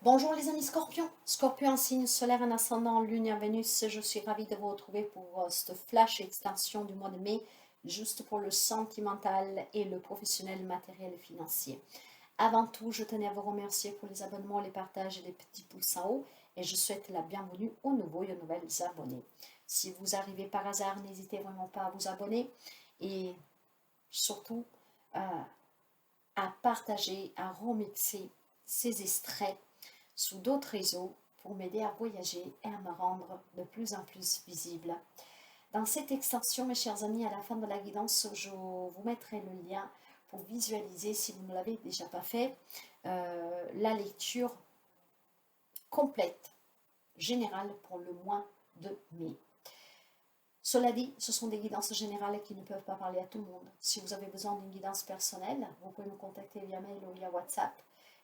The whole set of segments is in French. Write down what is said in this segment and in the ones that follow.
Bonjour les amis Scorpions, Scorpion en signe solaire, en ascendant, lune et en Vénus. Je suis ravie de vous retrouver pour cette flash extension du mois de mai, juste pour le sentimental et le professionnel, matériel et financier. Avant tout, je tenais à vous remercier pour les abonnements, les partages et les petits pouces en haut, et je souhaite la bienvenue aux nouveaux et aux nouvelles abonnés. Si vous arrivez par hasard, n'hésitez vraiment pas à vous abonner et surtout à partager, à remixer ces extraits sous d'autres réseaux pour m'aider à voyager et à me rendre de plus en plus visible. Dans cette extension, mes chers amis, à la fin de la guidance, je vous mettrai le lien pour visualiser, si vous ne l'avez déjà pas fait, la lecture complète, générale pour le mois de mai. Cela dit, ce sont des guidances générales qui ne peuvent pas parler à tout le monde. Si vous avez besoin d'une guidance personnelle, vous pouvez me contacter via mail ou via WhatsApp.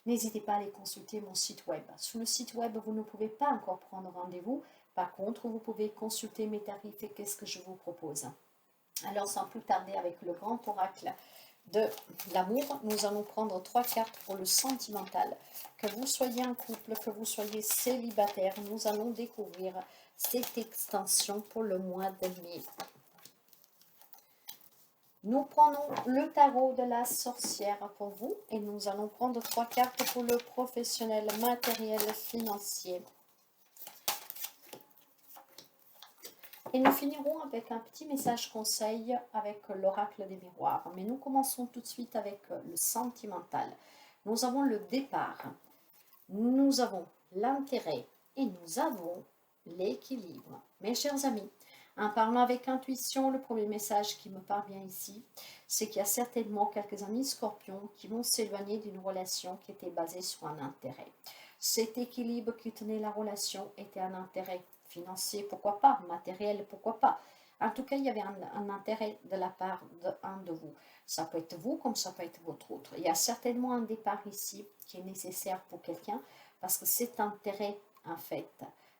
N'hésitez pas à aller consulter mon site web. Sur le site web, vous ne pouvez pas encore prendre rendez-vous. Par contre, vous pouvez consulter mes tarifs et qu'est-ce que je vous propose. Alors, sans plus tarder, avec le grand oracle de l'amour, nous allons prendre 3 cartes pour le sentimental. Que vous soyez en couple, que vous soyez célibataire, nous allons découvrir cette extension pour le mois de mai. Nous prenons le tarot de la sorcière pour vous et nous allons prendre 3 cartes pour le professionnel, matériel, financier. Et nous finirons avec un petit message conseil avec l'oracle des miroirs. Mais nous commençons tout de suite avec le sentimental. Nous avons le départ, nous avons l'intérêt et nous avons l'équilibre. Mes chers amis, en parlant avec intuition, le premier message qui me parvient ici, c'est qu'il y a certainement quelques amis scorpions qui vont s'éloigner d'une relation qui était basée sur un intérêt. Cet équilibre qui tenait la relation était un intérêt financier, pourquoi pas, matériel, pourquoi pas. En tout cas, il y avait un intérêt de la part d'un de vous. Ça peut être vous comme ça peut être votre autre. Il y a certainement un départ ici qui est nécessaire pour quelqu'un parce que cet intérêt, en fait,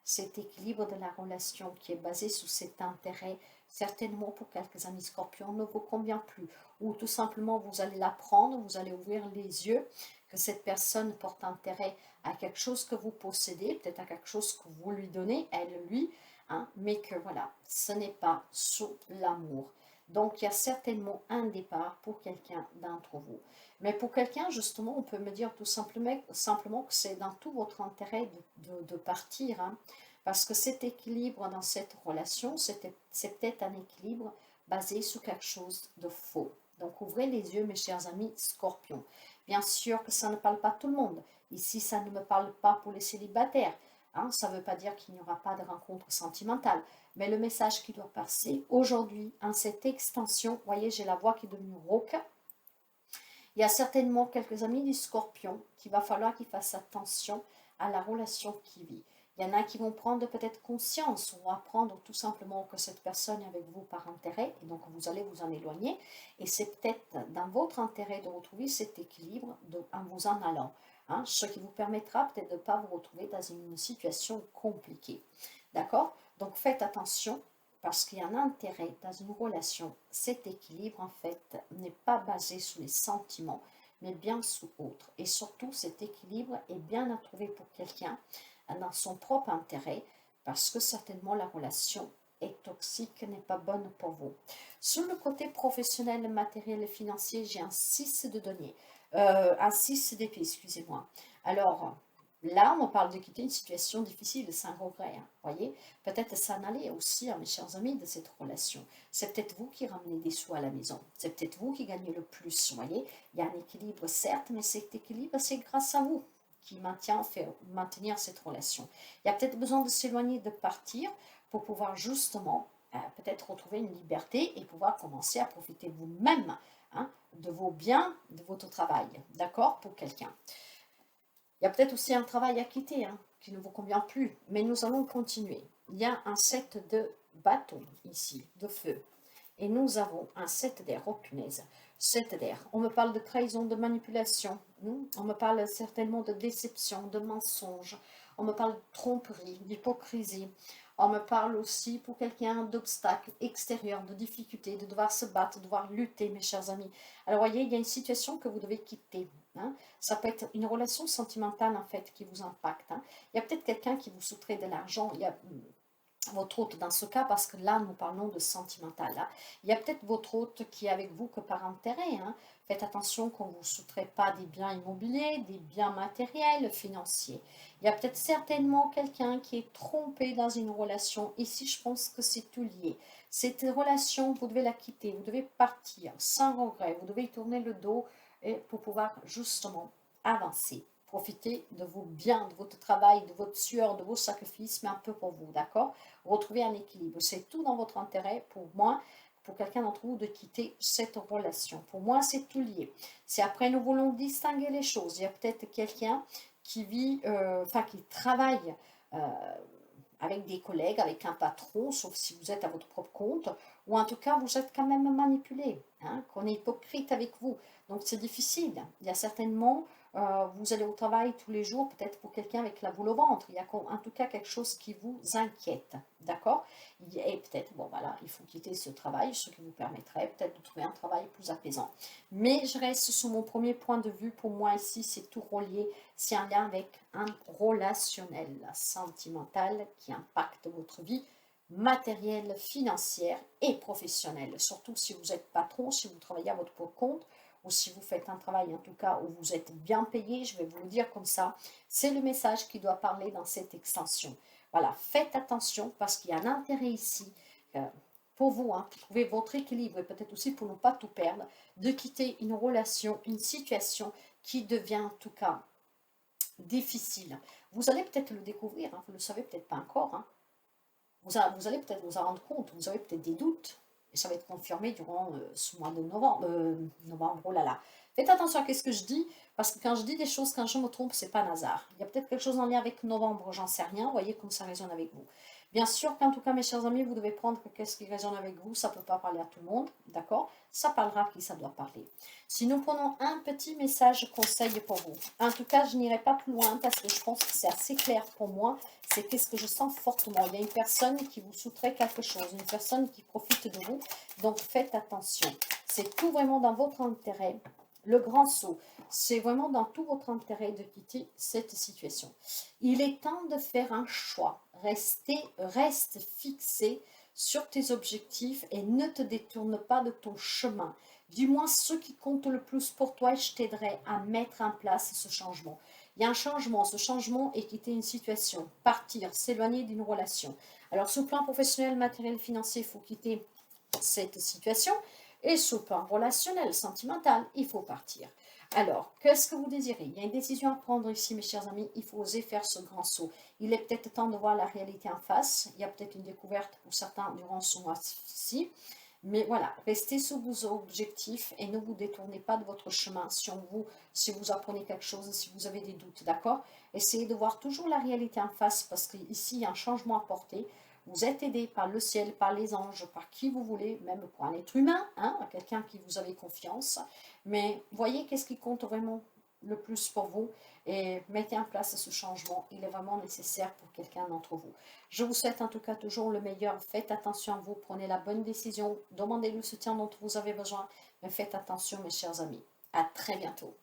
cet équilibre de la relation qui est basé sur cet intérêt, certainement pour quelques amis scorpions, ne vous convient plus. Ou tout simplement, vous allez l'apprendre, vous allez ouvrir les yeux que cette personne porte intérêt à quelque chose que vous possédez, peut-être à quelque chose que vous lui donnez, elle, lui, hein, mais que voilà, ce n'est pas sous l'amour. Donc, il y a certainement un départ pour quelqu'un d'entre vous. Mais pour quelqu'un, justement, on peut me dire tout simplement que c'est dans tout votre intérêt de partir, hein, parce que cet équilibre dans cette relation, c'est peut-être un équilibre basé sur quelque chose de faux. Donc, ouvrez les yeux, mes chers amis scorpions. Bien sûr que ça ne parle pas tout le monde. Ici, ça ne me parle pas pour les célibataires. Hein, ça ne veut pas dire qu'il n'y aura pas de rencontre sentimentale. Mais le message qui doit passer aujourd'hui, en cette extension, voyez, j'ai la voix qui est devenue rauque. Il y a certainement quelques amis du scorpion qu'il va falloir qu'ils fassent attention à la relation qui vit. Il y en a qui vont prendre peut-être conscience ou apprendre tout simplement que cette personne est avec vous par intérêt et donc vous allez vous en éloigner. Et c'est peut-être dans votre intérêt de retrouver cet équilibre en vous en allant. Hein, ce qui vous permettra peut-être de ne pas vous retrouver dans une situation compliquée. D'accord? Donc faites attention parce qu'il y a un intérêt dans une relation. Cet équilibre, en fait, n'est pas basé sur les sentiments, mais bien sur autre. Et surtout, cet équilibre est bien à trouver pour quelqu'un dans son propre intérêt, parce que certainement la relation est toxique, n'est pas bonne pour vous. Sur le côté professionnel, matériel et financier, j'ai un 6 de denier, un 6 d'épée, excusez-moi. Alors, là, on parle de quitter une situation difficile, sans regret, hein, voyez. Peut-être s'en aller aussi, hein, mes chers amis, de cette relation. C'est peut-être vous qui ramenez des sous à la maison. C'est peut-être vous qui gagnez le plus, voyez. Il y a un équilibre, certes, mais cet équilibre, c'est grâce à vous qui fait maintenir cette relation. Il y a peut-être besoin de s'éloigner, de partir pour pouvoir justement peut-être retrouver une liberté et pouvoir commencer à profiter vous-même, hein, de vos biens, de votre travail, d'accord, pour quelqu'un. Il y a peut-être aussi un travail à quitter, hein, qui ne vous convient plus, mais nous allons continuer. Il y a un 7 de bâton ici, de feu. Et nous avons un 7 d'air, oh punaise, 7 d'air. On me parle de trahison, de manipulation, on me parle certainement de déception, de mensonge, on me parle de tromperie, d'hypocrisie, on me parle aussi pour quelqu'un d'obstacles extérieurs, de difficultés, de devoir se battre, de devoir lutter, mes chers amis. Alors voyez, il y a une situation que vous devez quitter. hein. Ça peut être une relation sentimentale en fait qui vous impacte, hein. Il y a peut-être quelqu'un qui vous soustrait de l'argent, il y a votre hôte dans ce cas, parce que là, nous parlons de sentimental. Là. Il y a peut-être votre hôte qui est avec vous que par intérêt, hein. Faites attention qu'on ne vous soustrait pas des biens immobiliers, des biens matériels, financiers. Il y a peut-être certainement quelqu'un qui est trompé dans une relation. Ici, je pense que c'est tout lié. Cette relation, vous devez la quitter, vous devez partir sans regret, vous devez y tourner le dos et pour pouvoir justement avancer. Profitez de vos biens, de votre travail, de votre sueur, de vos sacrifices, mais un peu pour vous, d'accord? Retrouver un équilibre. C'est tout dans votre intérêt, pour moi, pour quelqu'un d'entre vous, de quitter cette relation. Pour moi, c'est tout lié. Si après nous voulons distinguer les choses, il y a peut-être quelqu'un qui vit, qui travaille euh, avec des collègues, avec un patron, sauf si vous êtes à votre propre compte, ou en tout cas, vous êtes quand même manipulé, hein, qu'on est hypocrite avec vous. Donc, c'est difficile. Il y a certainement, vous allez au travail tous les jours, peut-être pour quelqu'un avec la boule au ventre. Il y a en tout cas quelque chose qui vous inquiète, d'accord? Et peut-être, bon voilà, il faut quitter ce travail, ce qui vous permettrait peut-être de trouver un travail plus apaisant. Mais je reste sur mon premier point de vue. Pour moi, ici, c'est tout relié. C'est un lien avec un relationnel, sentimental, qui impacte votre vie matérielle, financière et professionnelle. Surtout si vous êtes patron, si vous travaillez à votre compte, ou si vous faites un travail en tout cas où vous êtes bien payé, je vais vous le dire comme ça, c'est le message qui doit parler dans cette extension. Voilà, faites attention parce qu'il y a un intérêt ici pour vous, hein, pour trouver votre équilibre et peut-être aussi pour ne pas tout perdre, de quitter une relation, une situation qui devient en tout cas difficile. Vous allez peut-être le découvrir, hein, vous ne le savez peut-être pas encore, hein. Vous allez peut-être vous en rendre compte, vous avez peut-être des doutes, et ça va être confirmé durant ce mois de novembre, oh là là. Faites attention à ce que je dis, parce que quand je dis des choses, quand je me trompe, c'est pas un hasard. Il y a peut-être quelque chose en lien avec novembre, j'en sais rien, voyez comme ça résonne avec vous. Bien sûr qu'en tout cas, mes chers amis, vous devez prendre qu'est-ce qui résonne avec vous, ça ne peut pas parler à tout le monde, d'accord? Ça parlera à qui ça doit parler. Si nous prenons un petit message conseil pour vous, en tout cas, je n'irai pas plus loin parce que je pense que c'est assez clair pour moi, c'est qu'est-ce que je sens fortement. Il y a une personne qui vous soustrait quelque chose, une personne qui profite de vous, donc faites attention. C'est tout vraiment dans votre intérêt. Le grand saut, c'est vraiment dans tout votre intérêt de quitter cette situation. Il est temps de faire un choix. Reste fixé sur tes objectifs et ne te détourne pas de ton chemin. Dis-moi ce qui compte le plus pour toi et je t'aiderai à mettre en place ce changement. Il y a un changement. Ce changement est quitter une situation, partir, s'éloigner d'une relation. Alors, sur le plan professionnel, matériel, financier, il faut quitter cette situation. Et sur le plan relationnel, sentimental, il faut partir. Alors, qu'est-ce que vous désirez? Il y a une décision à prendre ici, mes chers amis. Il faut oser faire ce grand saut. Il est peut-être temps de voir la réalité en face. Il y a peut-être une découverte pour certains durant ce mois-ci. Mais voilà, restez sur vos objectifs et ne vous détournez pas de votre chemin si vous apprenez quelque chose, si vous avez des doutes, d'accord? Essayez de voir toujours la réalité en face parce qu'ici, il y a un changement à porter. Vous êtes aidé par le ciel, par les anges, par qui vous voulez, même pour un être humain, hein, quelqu'un qui vous avez confiance. Mais voyez qu'est-ce qui compte vraiment le plus pour vous et mettez en place ce changement. Il est vraiment nécessaire pour quelqu'un d'entre vous. Je vous souhaite en tout cas toujours le meilleur. Faites attention à vous, prenez la bonne décision, demandez le soutien dont vous avez besoin. Mais faites attention mes chers amis. À très bientôt.